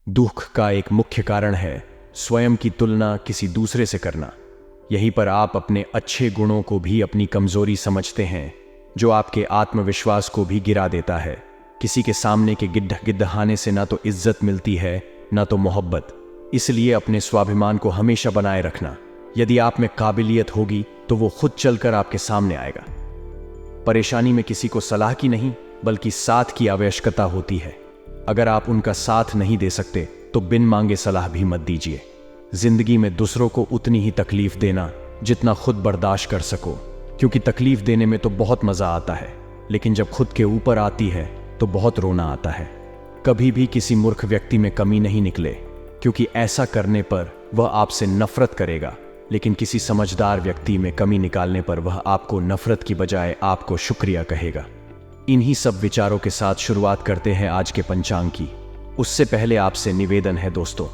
दुख का एक मुख्य कारण है स्वयं की तुलना किसी दूसरे से करना। यहीं पर आप अपने अच्छे गुणों को भी अपनी कमजोरी समझते हैं, जो आपके आत्मविश्वास को भी गिरा देता है। किसी के सामने के गिद्दहाने से ना तो इज्जत मिलती है ना तो मोहब्बत। इसलिए अपने स्वाभिमान को हमेशा बनाए रखना। यदि आप में काबिलियत होगी तो वो खुद चलकर आपके सामने आएगा। परेशानी में किसी को सलाह की नहीं बल्कि साथ की आवश्यकता होती है। अगर आप उनका साथ नहीं दे सकते तो बिन मांगे सलाह भी मत दीजिए। जिंदगी में दूसरों को उतनी ही तकलीफ देना जितना खुद बर्दाश्त कर सको, क्योंकि तकलीफ देने में तो बहुत मजा आता है, लेकिन जब खुद के ऊपर आती है तो बहुत रोना आता है। कभी भी किसी मूर्ख व्यक्ति में कमी नहीं निकले, क्योंकि ऐसा करने पर वह आपसे नफरत करेगा, लेकिन किसी समझदार व्यक्ति में कमी निकालने पर वह आपको नफरत की बजाय आपको शुक्रिया कहेगा। इन्हीं सब विचारों के साथ शुरुआत करते हैं आज के पंचांग की। उससे पहले आपसे निवेदन है दोस्तों,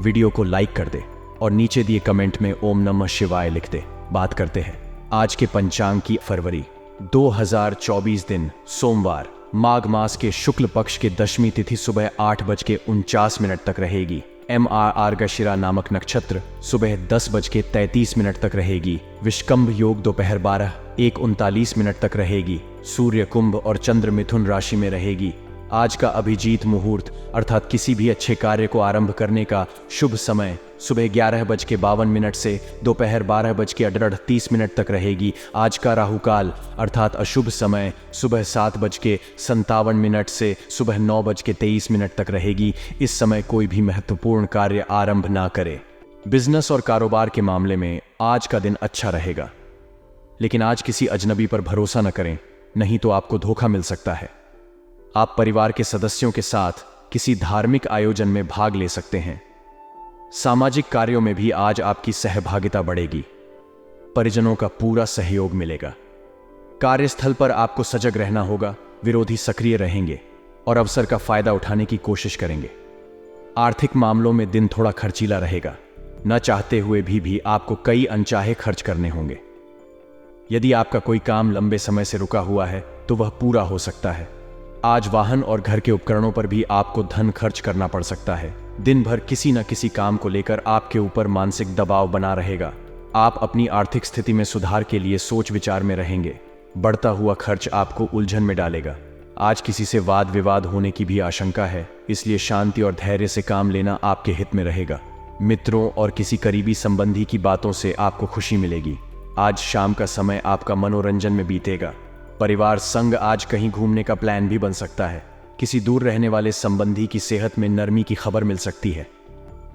वीडियो को लाइक कर दे और नीचे दिए कमेंट में ओम नमः शिवाय लिख दे। बात करते हैं आज के पंचांग की। फरवरी 2024 दिन सोमवार, माघ मास के शुक्ल पक्ष के दशमी तिथि सुबह 8:49 तक रहेगी। मार्गशिरा नामक नक्षत्र सुबह 10:33 तक रहेगी। विषकंभ योग दोपहर 12:39 तक रहेगी। सूर्य कुंभ और चंद्र मिथुन राशि में रहेगी। आज का अभिजीत मुहूर्त अर्थात किसी भी अच्छे कार्य को आरंभ करने का शुभ समय सुबह 11:52 से दोपहर 12:38 तक रहेगी। आज का राहु काल अर्थात अशुभ समय सुबह 7:57 से सुबह 9:23 तक रहेगी। इस समय कोई भी महत्वपूर्ण कार्य आरंभ ना करें। बिजनेस और कारोबार के मामले में आज का दिन अच्छा रहेगा, लेकिन आज किसी अजनबी पर भरोसा न करें, नहीं तो आपको धोखा मिल सकता है। आप परिवार के सदस्यों के साथ किसी धार्मिक आयोजन में भाग ले सकते हैं। सामाजिक कार्यों में भी आज आपकी सहभागिता बढ़ेगी। परिजनों का पूरा सहयोग मिलेगा। कार्यस्थल पर आपको सजग रहना होगा। विरोधी सक्रिय रहेंगे और अवसर का फायदा उठाने की कोशिश करेंगे। आर्थिक मामलों में दिन थोड़ा खर्चीला रहेगा। न चाहते हुए भी आपको कई अनचाहे खर्च करने होंगे। यदि आपका कोई काम लंबे समय से रुका हुआ है तो वह पूरा हो सकता है। आज वाहन और घर के उपकरणों पर भी आपको धन खर्च करना पड़ सकता है। दिन भर किसी न किसी काम को लेकर आपके ऊपर मानसिक दबाव बना रहेगा। आप अपनी आर्थिक स्थिति में सुधार के लिए सोच विचार में रहेंगे। बढ़ता हुआ खर्च आपको उलझन में डालेगा। आज किसी से वाद विवाद होने की भी आशंका है, इसलिए शांति और धैर्य से काम लेना आपके हित में रहेगा। मित्रों और किसी करीबी संबंधी की बातों से आपको खुशी मिलेगी। आज शाम का समय आपका मनोरंजन में बीतेगा। परिवार संग आज कहीं घूमने का प्लान भी बन सकता है। किसी दूर रहने वाले संबंधी की सेहत में नरमी की खबर मिल सकती है।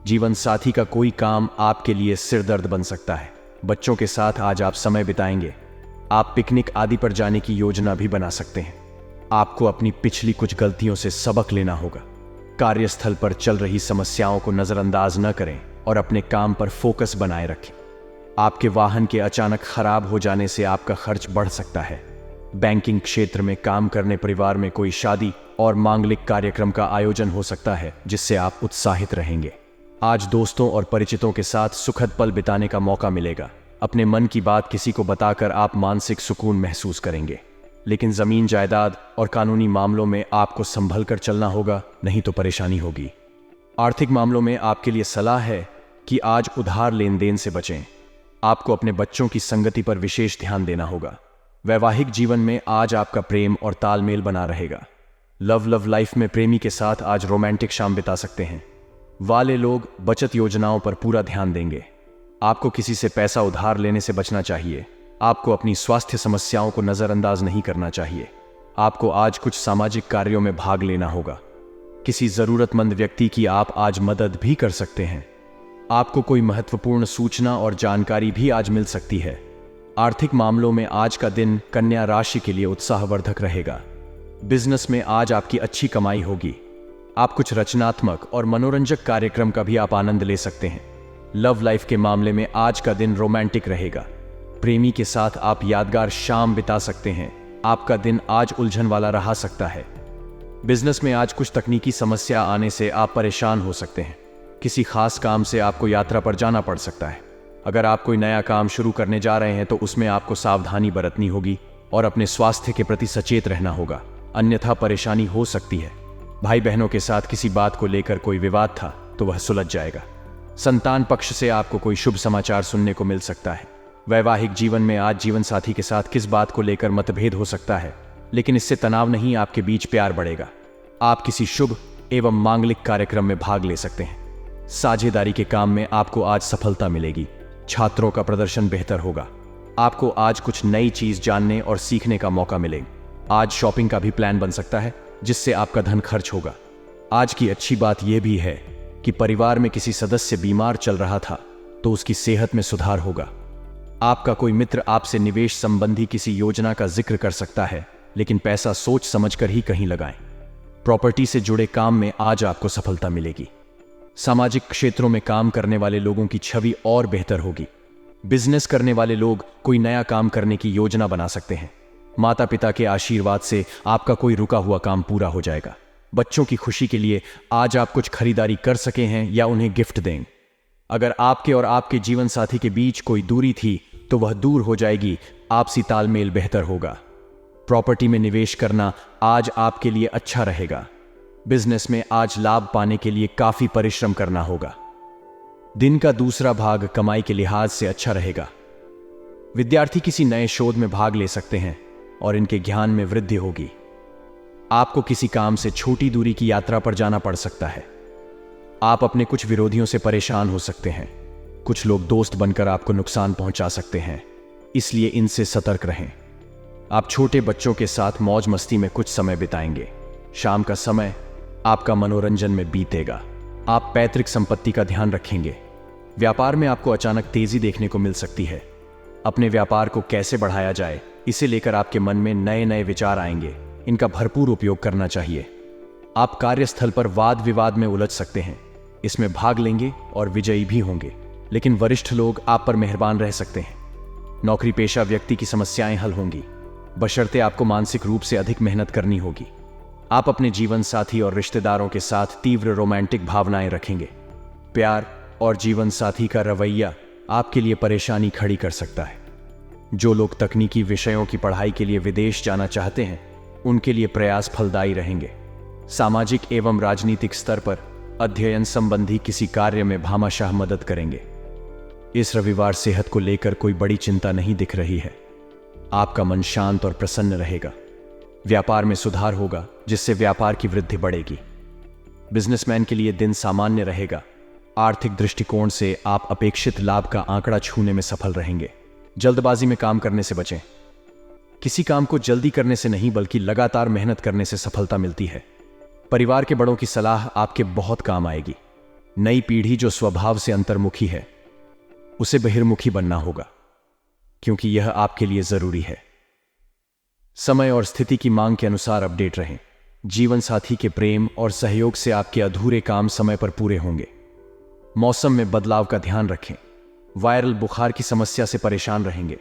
जीवन साथी का कोई काम आपके लिए सिरदर्द बन सकता है। बच्चों के साथ आज आप समय बिताएंगे। आप पिकनिक आदि पर जाने की योजना भी बना सकते हैं। आपको अपनी पिछली कुछ गलतियों से सबक लेना होगा। कार्यस्थल पर चल रही समस्याओं को नजरअंदाज न करें और अपने काम पर फोकस बनाए रखें। आपके वाहन के अचानक खराब हो जाने से आपका खर्च बढ़ सकता है। बैंकिंग क्षेत्र में काम करने परिवार में कोई शादी और मांगलिक कार्यक्रम का आयोजन हो सकता है, जिससे आप उत्साहित रहेंगे। आज दोस्तों और परिचितों के साथ सुखद पल बिताने का मौका मिलेगा। अपने मन की बात किसी को बताकर आप मानसिक सुकून महसूस करेंगे, लेकिन जमीन जायदाद और कानूनी मामलों में आपको संभल कर चलना होगा, नहीं तो परेशानी होगी। आर्थिक मामलों में आपके लिए सलाह है कि आज उधार लेन देन से बचें। आपको अपने बच्चों की संगति पर विशेष ध्यान देना होगा। वैवाहिक जीवन में आज आपका प्रेम और तालमेल बना रहेगा। लव लाइफ में प्रेमी के साथ आज रोमांटिक शाम बिता सकते हैं। वाले लोग बचत योजनाओं पर पूरा ध्यान देंगे। आपको किसी से पैसा उधार लेने से बचना चाहिए। आपको अपनी स्वास्थ्य समस्याओं को नजरअंदाज नहीं करना चाहिए। आपको आज कुछ सामाजिक कार्यों में भाग लेना होगा। किसी जरूरतमंद व्यक्ति की आप आज मदद भी कर सकते हैं। आपको कोई महत्वपूर्ण सूचना और जानकारी भी आज मिल सकती है। आर्थिक मामलों में आज का दिन कन्या राशि के लिए उत्साहवर्धक रहेगा। बिजनेस में आज आपकी अच्छी कमाई होगी। आप कुछ रचनात्मक और मनोरंजक कार्यक्रम का भी आप आनंद ले सकते हैं। लव लाइफ के मामले में आज का दिन रोमांटिक रहेगा। प्रेमी के साथ आप यादगार शाम बिता सकते हैं। आपका दिन आज उलझन वाला रहा सकता है। बिजनेस में आज कुछ तकनीकी समस्या आने से आप परेशान हो सकते हैं। किसी खास काम से आपको यात्रा पर जाना पड़ सकता है। अगर आप कोई नया काम शुरू करने जा रहे हैं तो उसमें आपको सावधानी बरतनी होगी और अपने स्वास्थ्य के प्रति सचेत रहना होगा, अन्यथा परेशानी हो सकती है। भाई बहनों के साथ किसी बात को लेकर कोई विवाद था तो वह सुलझ जाएगा। संतान पक्ष से आपको कोई शुभ समाचार सुनने को मिल सकता है। वैवाहिक जीवन में आज जीवन साथी के साथ किस बात को लेकर मतभेद हो सकता है, लेकिन इससे तनाव नहीं, आपके बीच प्यार बढ़ेगा। आप किसी शुभ एवं मांगलिक कार्यक्रम में भाग ले सकते हैं। साझेदारी के काम में आपको आज सफलता मिलेगी। छात्रों का प्रदर्शन बेहतर होगा। आपको आज कुछ नई चीज जानने और सीखने का मौका मिलेगा। आज शॉपिंग का भी प्लान बन सकता है जिससे आपका धन खर्च होगा। आज की अच्छी बात यह भी है कि परिवार में किसी सदस्य बीमार चल रहा था तो उसकी सेहत में सुधार होगा। आपका कोई मित्र आपसे निवेश संबंधी किसी योजना का जिक्र कर सकता है, लेकिन पैसा सोच समझकर ही कहीं लगाएं। प्रॉपर्टी से जुड़े काम में आज आपको सफलता मिलेगी। सामाजिक क्षेत्रों में काम करने वाले लोगों की छवि और बेहतर होगी। बिजनेस करने वाले लोग कोई नया काम करने की योजना बना सकते हैं। माता पिता के आशीर्वाद से आपका कोई रुका हुआ काम पूरा हो जाएगा। बच्चों की खुशी के लिए आज आप कुछ खरीदारी कर सके हैं या उन्हें गिफ्ट दें। अगर आपके और आपके जीवन साथी के बीच कोई दूरी थी तो वह दूर हो जाएगी। आपसी तालमेल बेहतर होगा। प्रॉपर्टी में निवेश करना आज आपके लिए अच्छा रहेगा। बिजनेस में आज लाभ पाने के लिए काफी परिश्रम करना होगा। दिन का दूसरा भाग कमाई के लिहाज से अच्छा रहेगा। विद्यार्थी किसी नए शोध में भाग ले सकते हैं और इनके ज्ञान में वृद्धि होगी। आपको किसी काम से छोटी दूरी की यात्रा पर जाना पड़ सकता है। आप अपने कुछ विरोधियों से परेशान हो सकते हैं। कुछ लोग दोस्त बनकर आपको नुकसान पहुंचा सकते हैं, इसलिए इनसे सतर्क रहें। आप छोटे बच्चों के साथ मौज मस्ती में कुछ समय बिताएंगे। शाम का समय आपका मनोरंजन में बीतेगा। आप पैतृक संपत्ति का ध्यान रखेंगे। व्यापार में आपको अचानक तेजी देखने को मिल सकती है। अपने व्यापार को कैसे बढ़ाया जाए, इसे लेकर आपके मन में नए नए विचार आएंगे। इनका भरपूर उपयोग करना चाहिए। आप कार्यस्थल पर वाद विवाद में उलझ सकते हैं। इसमें भाग लेंगे और विजयी भी होंगे, लेकिन वरिष्ठ लोग आप पर मेहरबान रह सकते हैं। नौकरी पेशा व्यक्ति की समस्याएं हल होंगी, बशर्ते आपको मानसिक रूप से अधिक मेहनत करनी होगी। आप अपने जीवन साथी और रिश्तेदारों के साथ तीव्र रोमांटिक भावनाएं रखेंगे। प्यार और जीवन साथी का रवैया आपके लिए परेशानी खड़ी कर सकता है। जो लोग तकनीकी विषयों की पढ़ाई के लिए विदेश जाना चाहते हैं, उनके लिए प्रयास फलदायी रहेंगे। सामाजिक एवं राजनीतिक स्तर पर अध्ययन संबंधी किसी कार्य में भामाशाह मदद करेंगे। इस रविवार सेहत को लेकर कोई बड़ी चिंता नहीं दिख रही है। आपका मन शांत और प्रसन्न रहेगा। व्यापार में सुधार होगा, जिससे व्यापार की वृद्धि बढ़ेगी। बिजनेसमैन के लिए दिन सामान्य रहेगा। आर्थिक दृष्टिकोण से आप अपेक्षित लाभ का आंकड़ा छूने में सफल रहेंगे। जल्दबाजी में काम करने से बचें। किसी काम को जल्दी करने से नहीं, बल्कि लगातार मेहनत करने से सफलता मिलती है। परिवार के बड़ों की सलाह आपके बहुत काम आएगी। नई पीढ़ी जो स्वभाव से अंतर्मुखी है, उसे बहिर्मुखी बनना होगा, क्योंकि यह आपके लिए जरूरी है। समय और स्थिति की मांग के अनुसार अपडेट रहें। जीवन साथी के प्रेम और सहयोग से आपके अधूरे काम समय पर पूरे होंगे। मौसम में बदलाव का ध्यान रखें। वायरल बुखार की समस्या से परेशान रहेंगे।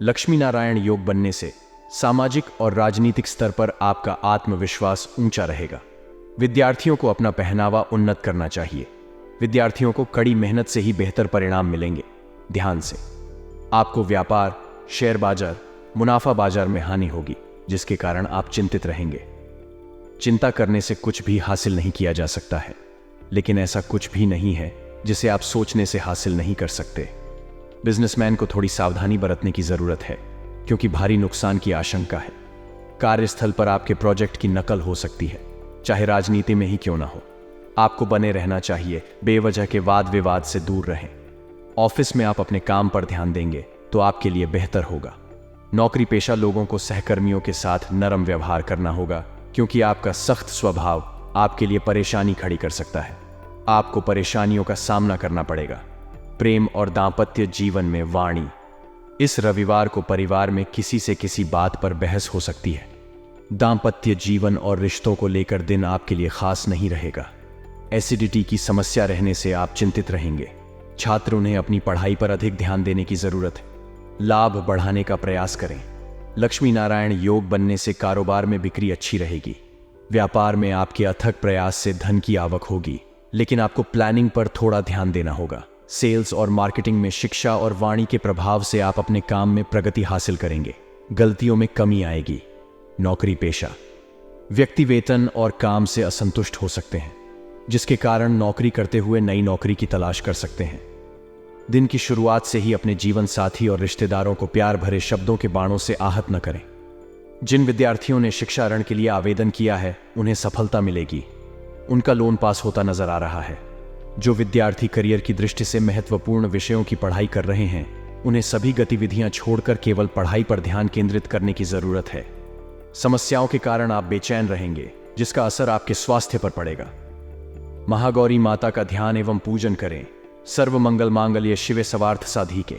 लक्ष्मी नारायण योग बनने से सामाजिक और राजनीतिक स्तर पर आपका आत्मविश्वास ऊंचा रहेगा। विद्यार्थियों को अपना पहनावा उन्नत करना चाहिए। विद्यार्थियों को कड़ी मेहनत से ही बेहतर परिणाम मिलेंगे। ध्यान से। आपको व्यापार, शेयर बाजार, मुनाफा बाजार में हानि होगी, जिसके कारण आप चिंतित रहेंगे। चिंता करने से कुछ भी हासिल नहीं किया जा सकता है, लेकिन ऐसा कुछ भी नहीं है जिसे आप सोचने से हासिल नहीं कर सकते। बिजनेसमैन को थोड़ी सावधानी बरतने की जरूरत है, क्योंकि भारी नुकसान की आशंका है। कार्यस्थल पर आपके प्रोजेक्ट की नकल हो सकती है, चाहे राजनीति में ही क्यों ना हो। आपको बने रहना चाहिए, बेवजह के वाद विवाद से दूर रहें। ऑफिस में आप अपने काम पर ध्यान देंगे तो आपके लिए बेहतर होगा। नौकरी पेशा लोगों को सहकर्मियों के साथ नरम व्यवहार करना होगा, क्योंकि आपका सख्त स्वभाव आपके लिए परेशानी खड़ी कर सकता है। आपको परेशानियों का सामना करना पड़ेगा। प्रेम और दांपत्य जीवन में वाणी। इस रविवार को परिवार में किसी से किसी बात पर बहस हो सकती है। दांपत्य जीवन और रिश्तों को लेकर दिन आपके लिए खास नहीं रहेगा। एसिडिटी की समस्या रहने से आप चिंतित रहेंगे। छात्र, उन्हें अपनी पढ़ाई पर अधिक ध्यान देने की जरूरत है। लाभ बढ़ाने का प्रयास करें। लक्ष्मी नारायण योग बनने से कारोबार में बिक्री अच्छी रहेगी। व्यापार में आपके अथक प्रयास से धन की आवक होगी, लेकिन आपको प्लानिंग पर थोड़ा ध्यान देना होगा। सेल्स और मार्केटिंग में शिक्षा और वाणी के प्रभाव से आप अपने काम में प्रगति हासिल करेंगे। गलतियों में कमी आएगी। नौकरी पेशा, व्यक्ति वेतन और काम से असंतुष्ट हो सकते हैं, जिसके कारण नौकरी करते हुए नई नौकरी की तलाश कर सकते हैं। दिन की शुरुआत से ही अपने जीवन साथी और रिश्तेदारों को प्यार भरे शब्दों के बाणों से आहत न करें। जिन विद्यार्थियों ने शिक्षा ऋण के लिए आवेदन किया है, उन्हें सफलता मिलेगी। उनका लोन पास होता नजर आ रहा है। जो विद्यार्थी करियर की दृष्टि से महत्वपूर्ण विषयों की पढ़ाई कर रहे हैं, उन्हें सभी गतिविधियां छोड़कर केवल पढ़ाई पर ध्यान केंद्रित करने की जरूरत है। समस्याओं के कारण आप बेचैन रहेंगे, जिसका असर आपके स्वास्थ्य पर पड़ेगा। महागौरी माता का ध्यान एवं पूजन करें। सर्व मंगल मांगल्य शिवे सर्वार्थ साधिके,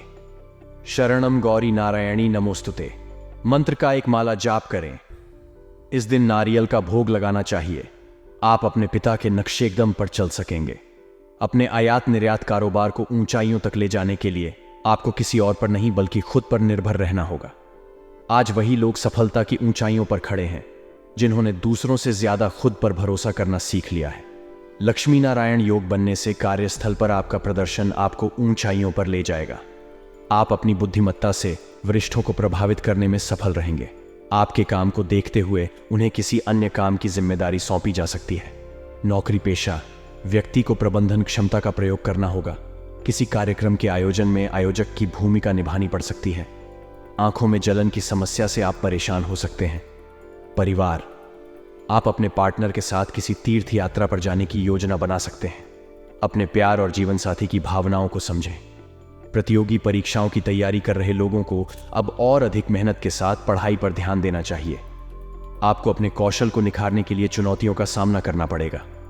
शरणम गौरी नारायणी नमोस्तुते मंत्र का एक माला जाप करें। इस दिन नारियल का भोग लगाना चाहिए। आप अपने पिता के नक्शे कदम पर चल सकेंगे। अपने आयात निर्यात कारोबार को ऊंचाइयों तक ले जाने के लिए आपको किसी और पर नहीं बल्कि खुद पर निर्भर रहना होगा। आज वही लोग सफलता की ऊंचाइयों पर खड़े हैं, जिन्होंने दूसरों से ज्यादा खुद पर भरोसा करना सीख लिया है। लक्ष्मी नारायण योग बनने से कार्यस्थल पर आपका प्रदर्शन आपको ऊंचाइयों पर ले जाएगा। आप अपनी बुद्धिमत्ता से वरिष्ठों को प्रभावित करने में सफल रहेंगे। आपके काम को देखते हुए उन्हें किसी अन्य काम की जिम्मेदारी सौंपी जा सकती है। नौकरी पेशा व्यक्ति को प्रबंधन क्षमता का प्रयोग करना होगा। किसी कार्यक्रम के आयोजन में आयोजक की भूमिका निभानी पड़ सकती है। आंखों में जलन की समस्या से आप परेशान हो सकते हैं। परिवार, आप अपने पार्टनर के साथ किसी तीर्थ यात्रा पर जाने की योजना बना सकते हैं। अपने प्यार और जीवन साथी की भावनाओं को समझें। प्रतियोगी परीक्षाओं की तैयारी कर रहे लोगों को अब और अधिक मेहनत के साथ पढ़ाई पर ध्यान देना चाहिए। आपको अपने कौशल को निखारने के लिए चुनौतियों का सामना करना पड़ेगा।